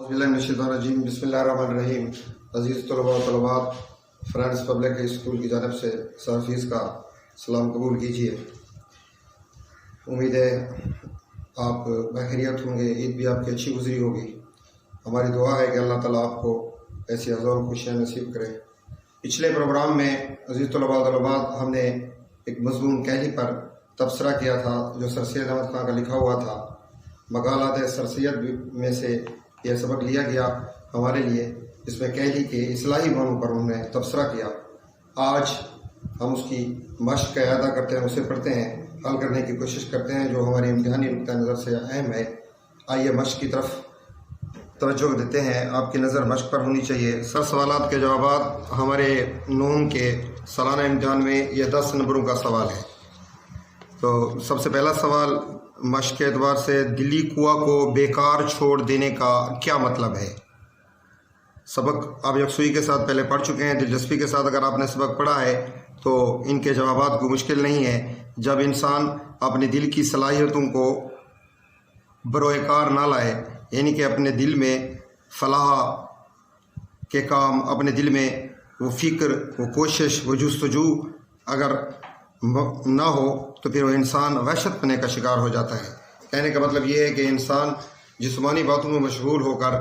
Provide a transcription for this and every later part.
बिस्मिल्लाहिर्रहमानिर्रहीम बिस्मिल्लाहिर्रहमानिर्रहीम। अज़ीज़ तलबा व तलबात, फ्रेंड्स पब्लिक स्कूल की जानब से सर फीस का सलाम कबूल कीजिए। उम्मीद है आप बखैरियत होंगे, ईद भी आपकी अच्छी गुजरी होगी। हमारी दुआ है कि अल्लाह ताला आपको ऐसी अज़ाम खुशियाँ नसीब करे। पिछले प्रोग्राम में अज़ीज़ तलबा व तलबात हमने एक मज़मून कहली पर तबसरा किया था जो सर सैयद अहमद खान का लिखा हुआ था। मकालात सर सैयद में से यह सबक लिया गया हमारे लिए, जिसमें कहली के इस्लाही मानों पर उन्होंने तबसरा किया। आज हम उसकी मश्क का अदा करते हैं, उसे पढ़ते हैं, हल करने की कोशिश करते हैं जो हमारे इम्तिहानी नुक्ता नज़र से अहम है। आइए मश्क की तरफ तवज्जो देते हैं। आपकी नज़र मश्क पर होनी चाहिए। सर सवालात के जवाब हमारे नून के सालाना इम्तिहान में यह 10 नंबरों का सवाल है। तो सबसे पहला सवाल मश्क के एतबार से, दिली कुआ को बेकार छोड़ देने का क्या मतलब है? सबक आप यकसुई के साथ पहले पढ़ चुके हैं। दिलचस्पी के साथ अगर आपने सबक पढ़ा है तो इनके जवाबात को मुश्किल नहीं है। जब इंसान अपने दिल की सलाहियतों को बरोएकार ना लाए, यानी कि अपने दिल में फलाह के काम, अपने दिल में वो फ़िक्र, वो कोशिश, वो जुस्तजू अगर ना हो तो फिर वो इंसान वहशत पने का शिकार हो जाता है। कहने का मतलब ये है कि इंसान जिस्मानी बातों में मशगूल होकर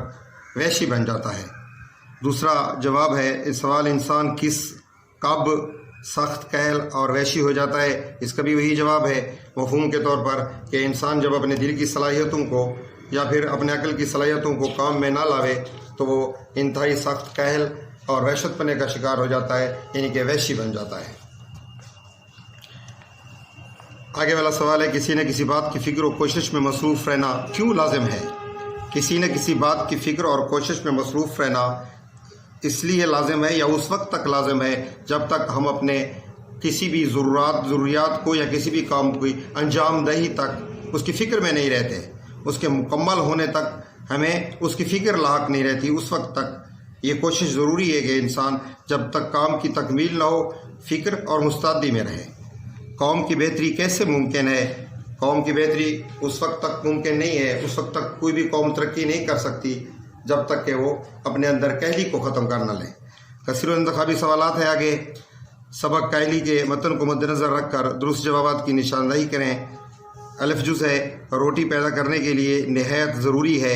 वहशी बन जाता है। दूसरा जवाब है इस सवाल, इंसान कब सख्त कहल और वहशी हो जाता है? इसका भी वही जवाब है मफ़हूम के तौर पर कि इंसान जब अपने दिल की सलाहियतों को या फिर अपने अक्ल की सलाहियतों को काम में ना लावे तो वो इंतहाई सख्त कहल और वहशत पने का शिकार हो जाता है, यानी कि वहशी बन जाता है। आगे वाला सवाल है, किसी न किसी बात की फ़िक्र और कोशिश में मसरूफ़ रहना क्यों लाजिम है? किसी न किसी बात की फ़िक्र और कोशिश में मसरूफ़ रहना इसलिए लाजिम है या उस वक्त तक लाजिम है जब तक हम अपने किसी भी ज़रूरियात को या किसी भी काम की अंजामदही तक उसकी फ़िक्र में नहीं रहते। उसके मुकम्मल होने तक हमें उसकी फ़िक्र लाहक नहीं रहती। उस वक्त तक ये कोशिश ज़रूरी है कि इंसान जब तक काम की तकमील ना हो फ़िक्र और मुस्तैदी में रहे। कौम की बेहतरी कैसे मुमकिन है? कौम की बेहतरी उस वक्त तक मुमकिन नहीं है, उस वक्त तक कोई भी कौम तरक्की नहीं कर सकती जब तक कि वो अपने अंदर कहली को ख़त्म कर न ले। कसीर इंतखाबी सवालात है। आगे सबक कहली के मतन को मद्देनज़र रख कर दुरुस्त जवाबात की निशानदही करें। अलिफ जुज़ है, रोटी पैदा करने के लिए नहायत ज़रूरी है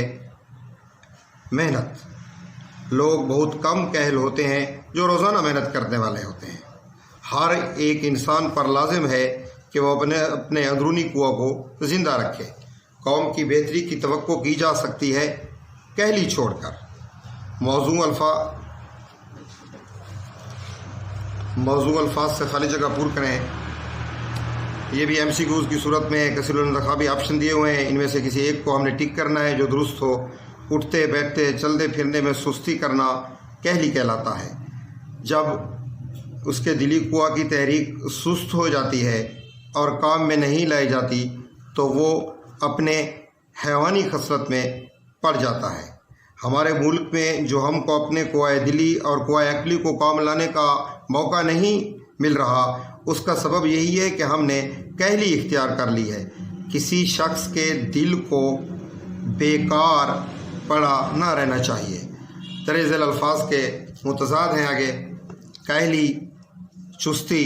मेहनत। लोग बहुत कम कहल होते हैं जो रोज़ाना मेहनत करने वाले होते हैं। हर एक इंसान पर लाजिम है कि वो अपने अंदरूनी कुआ को ज़िंदा रखे। कौम की बेहतरी की तवक्को की जा सकती है कहली छोड़कर। मौजू अल्फाज से खाली जगह पूर करें। ये भी MCQs की सूरत में कसीर इंतखाबी ऑप्शन दिए हुए हैं। इनमें से किसी एक को हमने टिक करना है जो दुरुस्त हो। उठते बैठते चलते फिरने में सुस्ती करना कहली कहलाता है। जब उसके दिली कुआ की तहरीक सुस्त हो जाती है और काम में नहीं लाई जाती तो वो अपने हैवानी खसलत में पड़ जाता है। हमारे मुल्क में जो हमको अपने कुआए दिली और कुआए अक्ली को काम लाने का मौका नहीं मिल रहा, उसका सबब यही है कि हमने कहली इख्तियार कर ली है। किसी शख्स के दिल को बेकार पड़ा ना रहना चाहिए। तरेज़ल अल्फाज के मुतज़ाद हैं आगे, कहली, चुस्ती,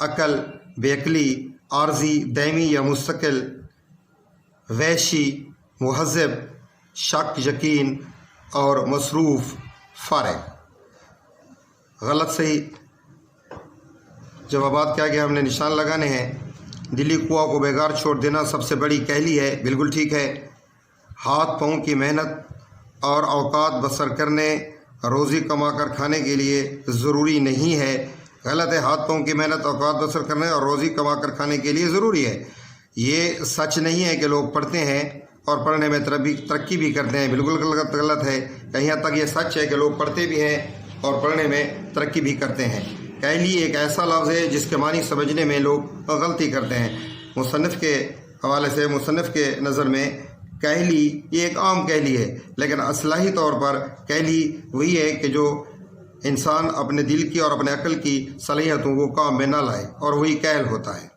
अकल, बेअकली, आर्जी, दैमी या मुस्तकिल, वहशी, मुहज़्ज़ब, शक, यकीन और मसरूफ़, फ़ारिग। गलत सही जवाबात क्या गया हमने निशान लगाने हैं। दिली कुआ को बेकार छोड़ देना सबसे बड़ी कहली है, बिल्कुल ठीक है। हाथ पाँव की मेहनत और औकात बसर करने, रोज़ी कमा कर खाने के लिए ज़रूरी नहीं है। गलत है, हाथ पाँव की मेहनत औकात बसर करने और रोज़ी कमा कर खाने के लिए ज़रूरी है। ये सच नहीं है कि लोग पढ़ते हैं और पढ़ने में तरक्की भी करते हैं, बिल्कुल गलत है। कहीं हद तक ये सच है कि लोग पढ़ते भी हैं और पढ़ने में तरक्की भी करते हैं। कहली एक ऐसा लफ्ज़ है जिसके मानी समझने में लोग गलती करते हैं। मुसन्निफ़ के हवाले से, मुसन्निफ़ के नज़र में कहली ये एक आम कहली है, लेकिन असलाही तौर पर कहली वही है कि जो इंसान अपने दिल की और अपने अक्ल की सलाहियतों को काम में ना लाए, और वही कहल होता है।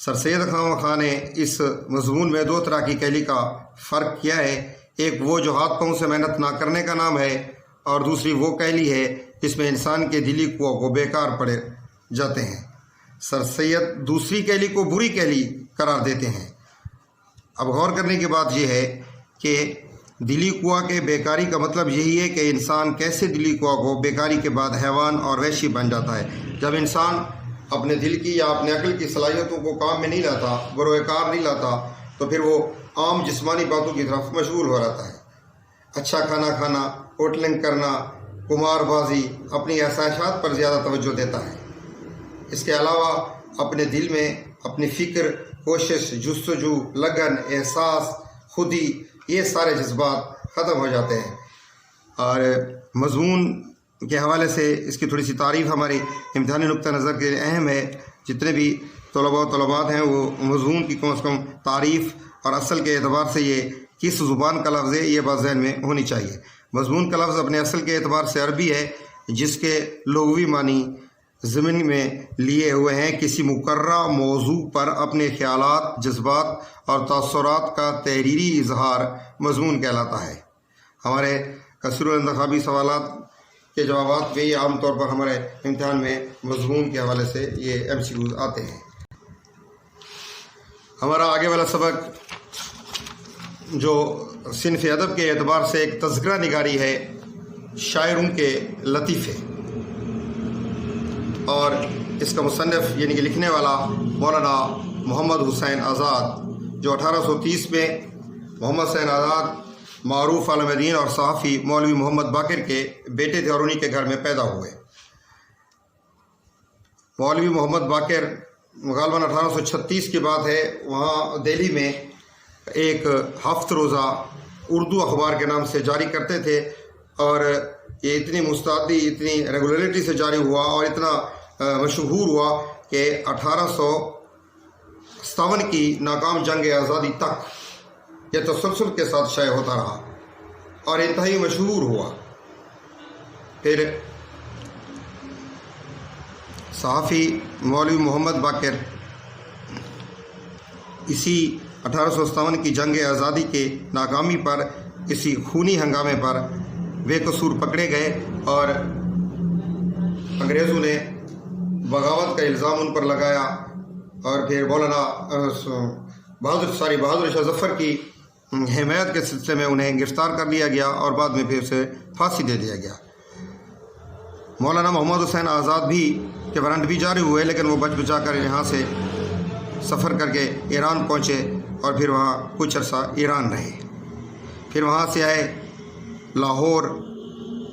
सर सैयद खान ने इस मज़मून में दो तरह की कहली का फ़र्क किया है। एक वो जो हाथ पाँव से मेहनत ना करने का नाम है, और दूसरी वो कैली है जिसमें इंसान के दिली कुआ को बेकार पड़े जाते हैं। सर सैयद दूसरी कैली को बुरी कैली करार देते हैं। अब गौर करने की बात यह है कि दिली कुआ के बेकारी का मतलब यही है कि इंसान कैसे दिली कुआ को बेकारी के बाद हैवान और वहशी बन जाता है। जब इंसान अपने दिल की या अपने अक्ल की सलाहियतों को काम में नहीं लाता, बरोकार नहीं लाता, तो फिर वो आम जिस्मानी बातों की तरफ मशगूल हो रहता है। अच्छा खाना खाना, होटलिंग करना, कुमारबाजी, अपनी एहसासात पर ज़्यादा तवज्जो देता है। इसके अलावा अपने दिल में अपनी फ़िक्र, कोशिश, जुस्तजू, लगन, एहसास, खुदी, ये सारे जज्बात ख़त्म हो जाते हैं। और मज़मून के हवाले से इसकी थोड़ी सी तारीफ़ हमारी इम्तिहानी नुक्ता नज़र के अहम है। जितने भी तलबा व तलबात हैं वो मज़मून की कम से कम तारीफ़ और असल के एतबार से ये किस ज़ुबान का लफ्ज़ है ये बात ज़हन में होनी चाहिए। मज़मून का लफ्ज़ अपने असल के एतबार से अरबी है, जिसके लुग़वी मानी ज़मीन में लिए हुए हैं किसी मुकर्रा मौजू पर अपने ख़यालात, जज्बात और तासुरात का तहरीरी इजहार मज़मून कहलाता है। हमारे कसीरुल इंतखाबी सवालात के जवाबात में ये आम तौर पर हमारे इम्तिहान में मज़मून के हवाले से ये MCQs आते हैं। हमारा आगे वाला सबक जो सिनफ़ अदब के एतबार से एक तज़किरा निगारी है शायरों के लतीफ़े, और इसका मुसन्निफ़ यानी कि लिखने वाला मौलाना मोहम्मद हुसैन आज़ाद, जो 1830 में मोहम्मद हुसैन आज़ाद मारूफ आलम दीन और सहाफ़ी मौलवी मोहम्मद बाकर के बेटे थे और उन्हीं के घर में पैदा हुए। मौलवी मोहम्मद बाकर गालबन 1836 की बात है, वहाँ दिल्ली में एक हफ्त रोज़ा उर्दू अखबार के नाम से जारी करते थे, और ये इतनी मुस्तैदी, इतनी रेगुलरिटी से जारी हुआ और इतना मशहूर हुआ कि 1857 की नाकाम जंग आज़ादी तक यह तसलसल के साथ शाये होता रहा और इंतहाई मशहूर हुआ। फिर सहाफ़ी मौलवी मोहम्मद बाकर इसी 1857 की जंग आज़ादी के नाकामी पर, इसी खूनी हंगामे पर बेकसूर पकड़े गए और अंग्रेज़ों ने बगावत का इल्ज़ाम उन पर लगाया, और फिर मौलाना बहादुर शाह ज़फ़र की हिमायत के सिलसिले में उन्हें गिरफ़्तार कर लिया गया और बाद में फिर उसे फांसी दे दिया गया। मौलाना मोहम्मद हुसैन आज़ाद भी के वारंट भी जारी हुए, लेकिन वो बच बचा कर यहाँ से सफ़र करके ईरान पहुँचे और फिर वहाँ कुछ अर्सा ईरान रहे। फिर वहाँ से आए लाहौर,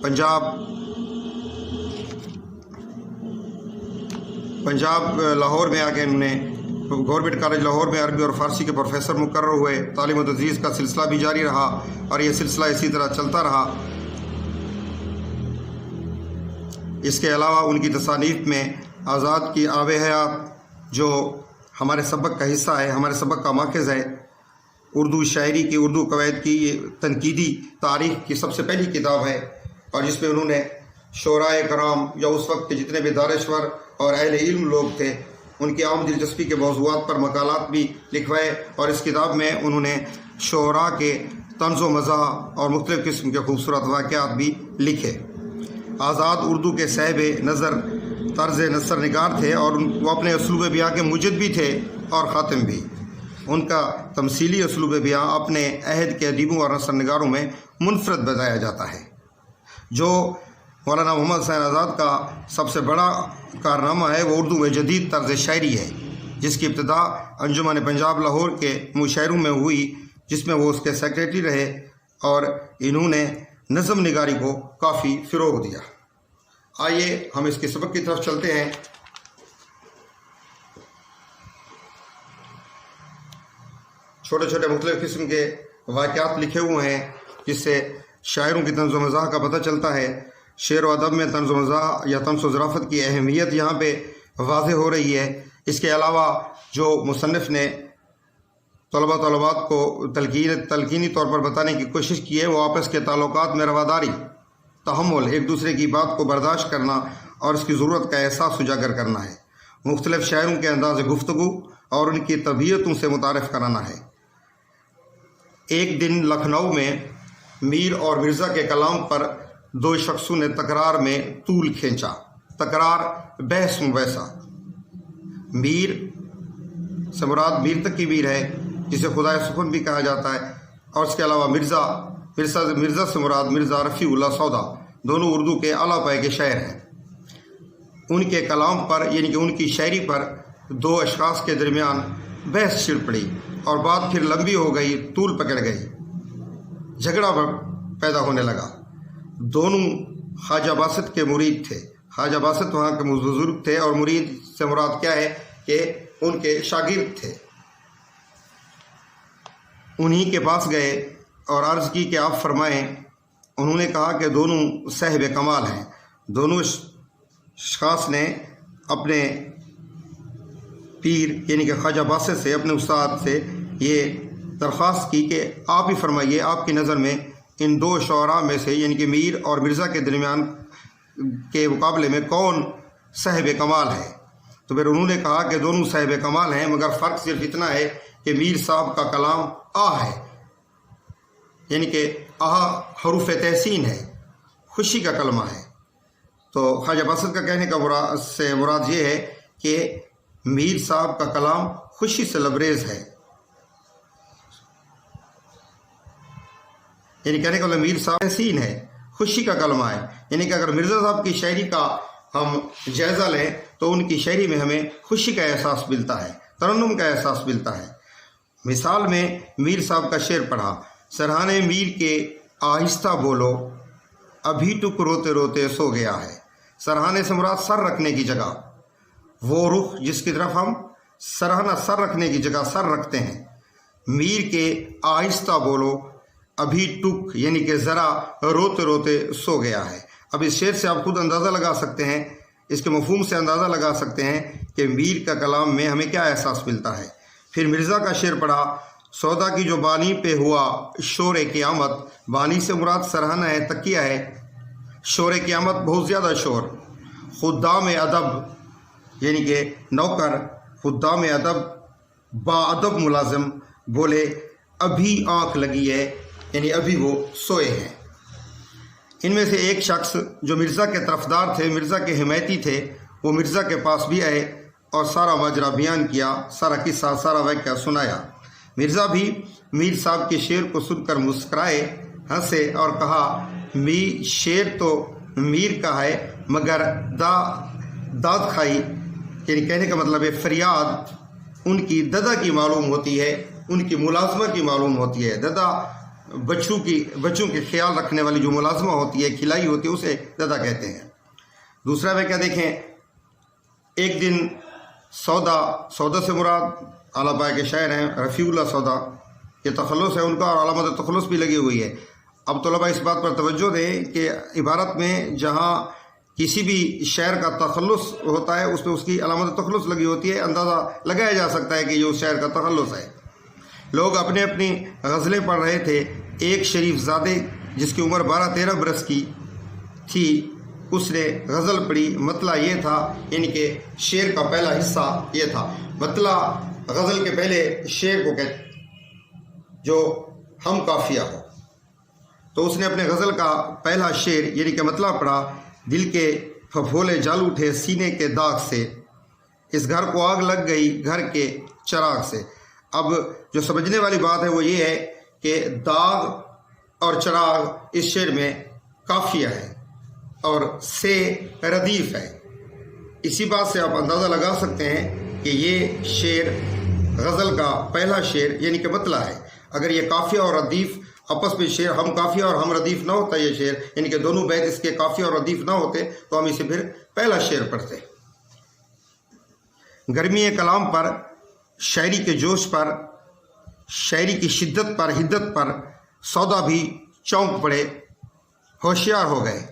पंजाब लाहौर में आके उन्होंने गवर्नमेंट कॉलेज लाहौर में अरबी और फ़ारसी के प्रोफेसर मुकर्रर हुए। तालीम व तदरीस का सिलसिला भी जारी रहा और ये सिलसिला इसी तरह चलता रहा। इसके अलावा उनकी तसानीफ़ में आज़ाद की आब हयात, जो हमारे सबक का हिस्सा है, हमारे सबक का माखज़ है, उर्दू शायरी की, उर्दू कवायद की ये तनकीदी तारीख़ की सबसे पहली किताब है, और जिसमें उन्होंने शोराए कराम या उस वक्त के जितने भी दानश्वर और अहले इल्म लोग थे उनकी आम दिलचस्पी के मौज़ूआत पर मकालात भी लिखवाए, और इस किताब में उन्होंने शोरा के तंज़ व मज़ाह और मुख्तलिफ़ किस्म के खूबसूरत वाक़यात भी लिखे। आज़ाद उर्दू के साहिब नज़र तर्ज़ नसर निगार थे और वो अपने उसलूब बयां के मुजिद भी थे और ख़ातिम भी। उनका तमसीली उसलूब बयां अपने अहद के अदीबों और नसर निगारों में मुनफरद बताया जाता है। जो मौलाना मोहम्मद हुसैन आज़ाद का सबसे बड़ा कारनामा है वो उर्दू में जदीद तर्ज़ शायरी है, जिसकी इब्तिदा अंजुमन पंजाब लाहौर के मुशायरों में हुई, जिसमें वो उसके सेक्रेटरी रहे और इन्होंने नज़म निगारी को काफ़ी फ़रोग़ दिया। आइए हम इसके सबक की तरफ चलते हैं। छोटे छोटे मुख्तलिफ़ किस्म के वाक़यात लिखे हुए हैं, जिससे शायरों की तंज़ व मज़ाह का पता चलता है। शेर व अदब में तंज़ व मज़ाह या तंज़ व ज़राफ़त की अहमियत यहाँ पे वाज़ेह हो रही है। इसके अलावा जो मुसन्निफ़ ने तलबात को तलकीनी तौर पर बताने की कोशिश की है, वो आपस के ताल्लुकात में रवादारी, तहम्मुल, एक दूसरे की बात को बर्दाश्त करना और इसकी ज़रूरत का एहसास उजागर करना है। मुख्तलिफ़ शायरों के अंदाज़ गुफ्तगू और उनकी तबीयतों से मुतारफ़ कराना है। एक दिन लखनऊ में मीर और मिर्ज़ा के कलाम पर दो शख्सों ने तकरार में तूल खींचा। तकरार बहस मुबैसा। मीर से मुराद मीर तक की मीर है, जिसे खुदा सुखन भी कहा जाता है, और इसके अलावा मिर्ज़ा से मुराद मिर्ज़ा रफ़ीउल्लाह सौदा, दोनों उर्दू के आला पाए के शायर हैं। उनके कलाम पर यानी कि उनकी शायरी पर दो अशखास के दरमियान बहस छिड़ पड़ी और बात फिर लंबी हो गई, तूल पकड़ गई, झगड़ा पैदा होने लगा। दोनों ख्वाजा बासित के मुरीद थे। ख्वाजा बासित वहाँ के बुजुर्ग थे और मुरीद से मुराद क्या है कि उनके शागिर्द थे। उन्हीं के पास गए और अर्ज़ की कि आप फरमाएं। उन्होंने कहा कि दोनों साहिब कमाल हैं। दोनों शख्स ने अपने पीर यानी कि ख्वाजा बासित से, अपने उस्ताद से ये दरख्वास्त की कि आप ही फरमाइए, आपकी नज़र में इन दो शौरा में से यानी कि मीर और मिर्ज़ा के दरमियान के मुकाबले में कौन साहिब कमाल है। तो फिर उन्होंने कहा कि दोनों साहिब कमाल हैं, मगर फ़र्क सिर्फ इतना है कि मीर साहब का कलाम आ है, यानी कि आह हरूफ तहसीन है, खुशी का कलमा है। तो ख्वाजा बासित का कहने का से मुराद ये है कि मीर साहब का कलाम खुशी से लबरेज है, यानी कहने का मतलब मीर साहब तहसीन है, खुशी का कलमा है। यानी कि अगर मिर्ज़ा साहब की शायरी का हम जायज़ा लें तो उनकी शायरी में हमें खुशी का एहसास मिलता है, तरन्नुम का एहसास मिलता है। मिसाल में मीर साहब का शेर पढ़ा, सरहाने मीर के आहिस्ता बोलो, अभी टुक रोते रोते सो गया है। सरहाने से मुराद सर रखने की जगह, वो रुख जिसकी तरफ हम सरहाना सर रखने की जगह सर रखते हैं। मीर के आहिस्ता बोलो, अभी टुक यानी कि ज़रा रोते रोते सो गया है। अब इस शेर से आप खुद अंदाज़ा लगा सकते हैं, इसके मफहूम से अंदाज़ा लगा सकते हैं कि मीर का कलाम में हमें क्या एहसास मिलता है। फिर मिर्ज़ा का शेर पढ़ा, सौदा की जो बानी पे हुआ शोर क़यामत। बानी से मुराद सरहाना है, तकिया है। शोर क़यामत बहुत ज़्यादा शोर। खुद्दाम अदब यानी कि नौकर, खुद्दाम अदब बाअदब मुलाजिम बोले, अभी आँख लगी है, यानी अभी वो सोए हैं। इनमें से एक शख्स जो मिर्ज़ा के तरफदार थे, मिर्ज़ा के हिमायती थे, वो मिर्ज़ा के पास भी आए और सारा माजरा बयान किया, सारा किस्सा, सारा वाक़या सुनाया। मिर्ज़ा भी मीर साहब के शेर को सुनकर मुस्कराए, हंसे और कहा, शेर तो मीर का है, मगर दाद खाई यानी कहने का मतलब है फरियाद उनकी ददा की मालूम होती है, उनकी मुलाजमा की मालूम होती है। ददा बच्चों के ख्याल रखने वाली जो मुलाजमा होती है, खिलाई होती है, उसे ददा कहते हैं। दूसरा वाक़या देखें, एक दिन सौदा से मुराद आला पाए के शायर हैं रफ़ीउल्लाह सौदा, ये तखल्लुस है उनका और अलामत तखल्लुस भी लगी हुई है। अब तलबा इस बात पर तवज्जो दें कि इबारत में जहाँ किसी भी शायर का तखल्लुस होता है उस पर उसकी अलामत तखल्लुस लगी होती है, अंदाज़ा लगाया जा सकता है कि ये उस शायर का तखल्लुस है। लोग अपने अपनी गज़लें पढ़ रहे थे। एक शरीफ ज़ादे जिसकी उम्र 12-13 बरस की थी, उसने गज़ल पढ़ी। मतला ये था, यानी कि शेर का पहला हिस्सा ये था। मतला गज़ल के पहले शेर को कहते जो हम काफिया हो। तो उसने अपने गज़ल का पहला शेर यानी कि मतला पढ़ा, दिल के फफोले जाल उठे सीने के दाग से, इस घर को आग लग गई घर के चराग से। अब जो समझने वाली बात है वो ये है कि दाग और चराग इस शेर में काफिया है और से रदीफ है। इसी बात से आप अंदाज़ा लगा सकते हैं कि ये शेर गज़ल का पहला शेर यानी कि मतला है। अगर ये काफिया और रदीफ आपस में शेर हम काफिया और हम रदीफ ना होता, ये शेर यानी कि दोनों बैत इसके काफिया और रदीफ ना होते, तो हम इसे फिर पहला शेर पढ़ते। गर्मी कलाम पर, शायरी के जोश पर, शायरी की शिद्दत पर, हिद्दत पर सौदा भी चौंक पड़े, होशियार हो गए,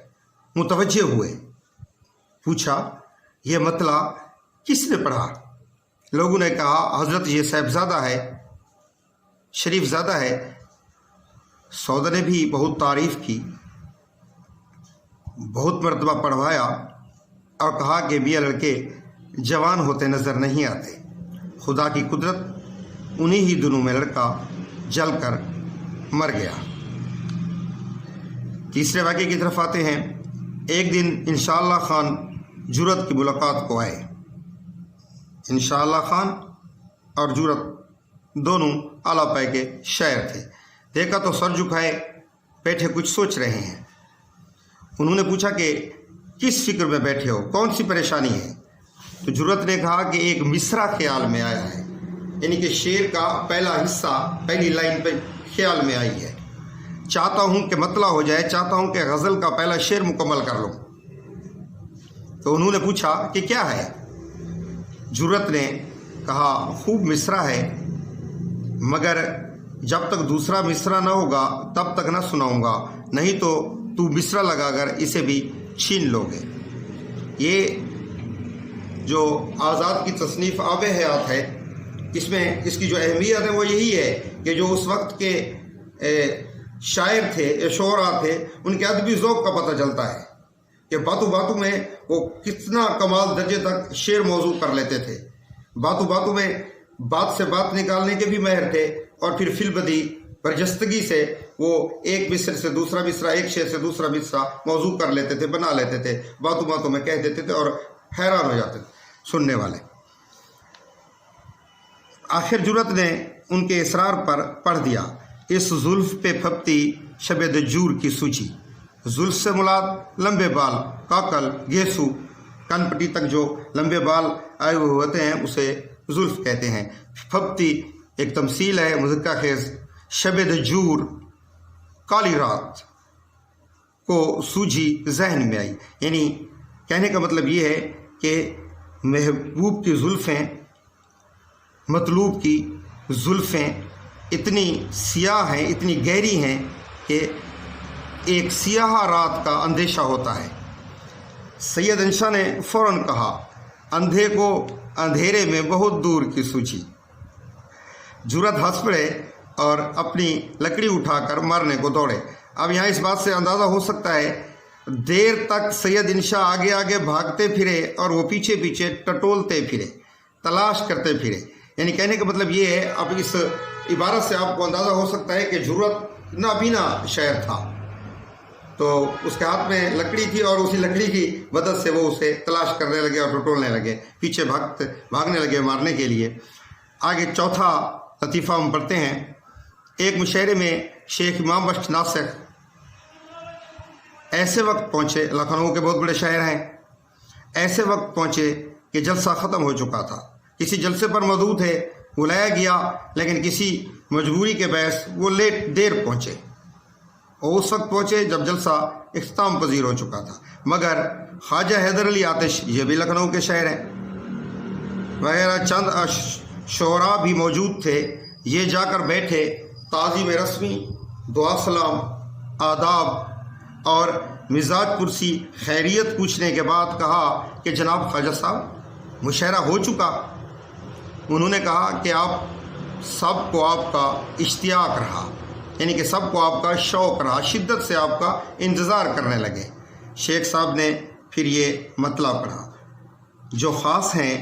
मुतवज्जे हुए। पूछा, यह मतला किसने पढ़ा? लोगों ने कहा, हज़रत ये साहिबजादा है, शरीफजादा है। सौदा ने भी बहुत तारीफ़ की, बहुत मरतबा पढ़वाया और कहा कि मियाँ लड़के जवान होते नज़र नहीं आते। खुदा की कुदरत, उन्हीं ही दिनों में लड़का जल कर मर गया। तीसरे वाक़े की तरफ आते हैं। एक दिन इंशाअल्लाह खान जुरत की मुलाकात को आए। इंशाअल्लाह खान और जुरत दोनों आला पाए के शायर थे। देखा तो सर झुकाए बैठे कुछ सोच रहे हैं। उन्होंने पूछा कि किस फिक्र में बैठे हो, कौन सी परेशानी है? तो जुरत ने कहा कि एक मिसरा ख्याल में आया है, यानी कि शेर का पहला हिस्सा पहली लाइन पे ख्याल में आई है। चाहता हूँ कि मतला हो जाए, चाहता हूँ कि गज़ल का पहला शेर मुकम्मल कर लूँ। तो उन्होंने पूछा कि क्या है? जुरत ने कहा खूब मिसरा है, मगर जब तक दूसरा मिसरा ना होगा तब तक ना सुनाऊंगा, नहीं तो तू मिसरा लगाकर इसे भी छीन लोगे। ये जो आज़ाद की तसनीफ़ आब हयात है, इसमें इसकी जो अहमियत है वो यही है कि जो उस वक्त के शायर थे, शोरा थे, उनके अदबी ज़ौक़ का पता चलता है कि बातों बातों में वो कितना कमाल दर्जे तक शेर मौजू कर लेते थे। बातों बातों में बात से बात निकालने के भी माहिर थे, और फिर फिलबदी बरजस्तगी से वो एक मिसर से दूसरा मिसरा, एक शेर से दूसरा मिसरा मौजू कर लेते थे, बना लेते थे, बातों बातों में कह देते थे और हैरान हो जाते थे सुनने वाले। आखिर जुरत ने उनके इसरार पर पढ़ दिया, इस जुल्फ पे फपती शबे दजूर की सूची। जुल्फ से मुराद लंबे बाल, काकल, गेसू, कनपट्टी तक जो लंबे बाल आए हुए होते हैं उसे जुल्फ कहते हैं। फपती एक तमसील है मुज़क्कर खेज़। शबे दजूर काली रात को सूझी जहन में आई, यानी कहने का मतलब ये है कि महबूब की जुल्फ़ें, मतलूब की जुल्फ़ें इतनी सियाह हैं, इतनी गहरी हैं कि एक सियाह रात का अंदेशा होता है। सैयद अंशा ने फ़ौरन कहा, अंधे को अंधेरे में बहुत दूर की सूझी। जुरत हंस पड़े और अपनी लकड़ी उठाकर मारने को दौड़े। अब यहाँ इस बात से अंदाज़ा हो सकता है, देर तक सैयद इंशा आगे आगे भागते फिरे और वो पीछे पीछे टटोलते फिरे, तलाश करते फिरे। यानी कहने का मतलब ये है, अब इस इबारत से आपको अंदाज़ा हो सकता है कि जुरत नाबीना शायर था, तो उसके हाथ में लकड़ी थी और उसी लकड़ी की मदद से वो उसे तलाश करने लगे और टटोलने लगे, पीछे भागने लगे मारने के लिए। आगे चौथा लतीफ़ा हम पढ़ते हैं। एक मुशायरे में शेख इमाम बख्श नासिक ऐसे वक्त पहुँचे, लखनऊ के बहुत बड़े शायर हैं, ऐसे वक्त पहुँचे कि जलसा ख़त्म हो चुका था। किसी जलसे पर मौजूद थे, बुलाया गया, लेकिन किसी मजबूरी के बहस वो देर पहुँचे और उस वक्त पहुँचे जब जलसा इख्तिताम पजीर हो चुका था। मगर ख्वाजा हैदर अली आतिश, ये भी लखनऊ के शायर हैं, वगैरह चंद शोरा भी मौजूद थे। ये जाकर बैठे, ताज़ीम रस्मी, दुआ सलाम, आदाब और मिजाज पुरसी खैरियत पूछने के बाद कहा कि जनाब ख्वाजा साहब, मुशायरा हो चुका। उन्होंने कहा कि आप सबको आपका इश्तियाक रहा, यानी कि सबको आपका शौक़ रहा, शिद्दत से आपका इंतज़ार करने लगे। शेख साहब ने फिर ये मतला पढ़ा, जो ख़ास हैं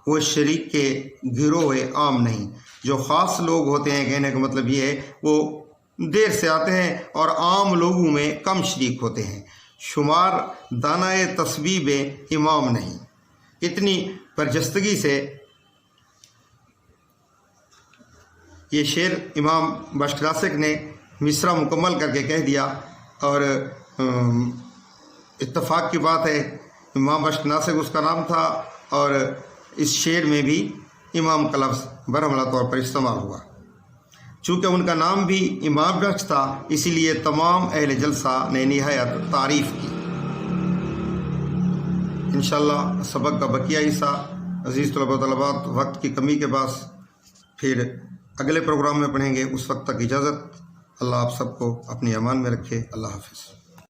वो शरीक के गिरोह आम नहीं। जो ख़ास लोग होते हैं, कहने का मतलब ये है, वो देर से आते हैं और आम लोगों में कम शरीक होते हैं। शुमार दानाए तस्बीब इमाम नहीं। इतनी बरजस्तगी से ये शेर इमाम बख्श नासिक ने मिसरा मुकम्मल करके कह दिया। और इत्तफाक की बात है, इमाम बख्श नासिक उसका नाम था और इस शेर में भी इमाम का लफ्ज़ बरहमला तौर पर इस्तेमाल हुआ। चूँकि उनका नाम भी इमाम बख्श था, इसीलिए तमाम अहले जलसा ने निहायत तारीफ़ की। इंशाअल्लाह सबक का बकिया हिस्सा अज़ीज़ तलबा तलबात वक्त की कमी के बाद फिर अगले प्रोग्राम में पढ़ेंगे। उस वक्त तक इजाज़त। अल्लाह आप सबको अपनी अमान में रखे। अल्लाह हाफ़िज़।